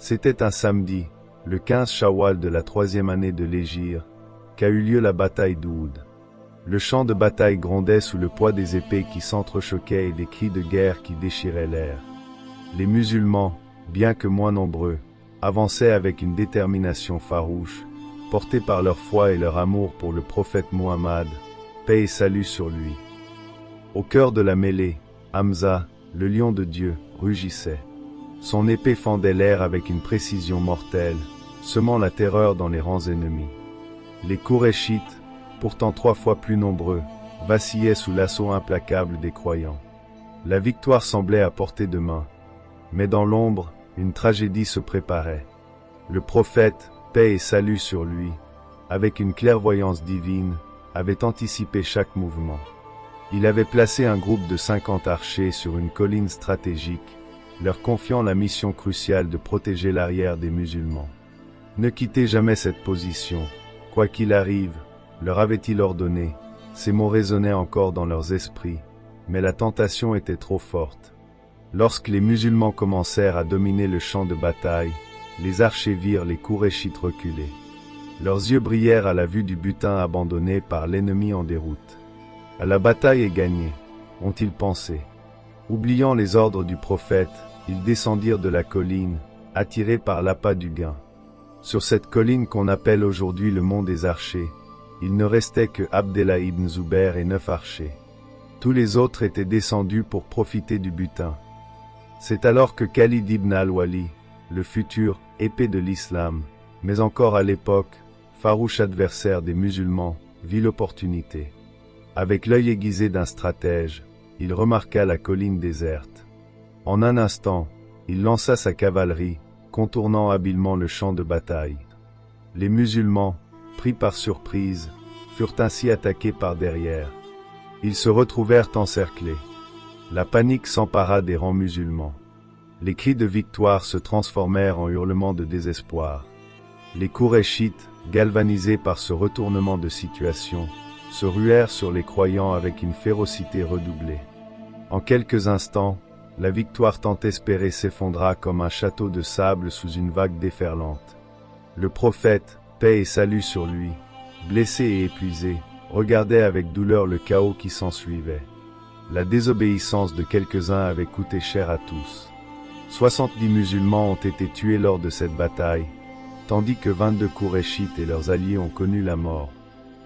C'était un samedi, le 15 Shawwal de la 3e année de l'Hégire, qu'a eu lieu la bataille d'Oud. Le champ de bataille grondait sous le poids des épées qui s'entrechoquaient et des cris de guerre qui déchiraient l'air. Les musulmans, bien que moins nombreux, avançaient avec une détermination farouche, portés par leur foi et leur amour pour le prophète Muhammad, paix et salut sur lui. Au cœur de la mêlée, Hamza, le lion de Dieu, rugissait. Son épée fendait l'air avec une précision mortelle, semant la terreur dans les rangs ennemis. Les Qurayshites, pourtant 3 fois plus nombreux, vacillaient sous l'assaut implacable des croyants. La victoire semblait à portée de main. Mais dans l'ombre, une tragédie se préparait. Le prophète, paix et salut sur lui, avec une clairvoyance divine, avait anticipé chaque mouvement. Il avait placé un groupe de 50 archers sur une colline stratégique, leur confiant la mission cruciale de protéger l'arrière des musulmans. Ne quittez jamais cette position, quoi qu'il arrive, leur avait-il ordonné. Ces mots résonnaient encore dans leurs esprits, mais la tentation était trop forte. Lorsque les musulmans commencèrent à dominer le champ de bataille, les archers virent les Qurayshites reculer. Leurs yeux brillèrent à la vue du butin abandonné par l'ennemi en déroute. La bataille est gagnée, ont-ils pensé. Oubliant les ordres du prophète, ils descendirent de la colline, attirés par l'appât du gain. Sur cette colline qu'on appelle aujourd'hui le mont des archers, il ne restait que Abdallah ibn Zubair et 9 archers. Tous les autres étaient descendus pour profiter du butin. C'est alors que Khalid ibn al-Wali, le futur épée de l'islam, mais encore à l'époque, farouche adversaire des musulmans, vit l'opportunité. Avec l'œil aiguisé d'un stratège, il remarqua la colline déserte. En un instant, il lança sa cavalerie, contournant habilement le champ de bataille. Les musulmans, pris par surprise, furent ainsi attaqués par derrière. Ils se retrouvèrent encerclés. La panique s'empara des rangs musulmans. Les cris de victoire se transformèrent en hurlements de désespoir. Les Qurayshites, galvanisés par ce retournement de situation, se ruèrent sur les croyants avec une férocité redoublée. En quelques instants, la victoire tant espérée s'effondra comme un château de sable sous une vague déferlante. Le prophète, paix et salut sur lui, blessé et épuisé, regardait avec douleur le chaos qui s'ensuivait. La désobéissance de quelques-uns avait coûté cher à tous. 70 musulmans ont été tués lors de cette bataille, tandis que 22 Qurayshites et leurs alliés ont connu la mort.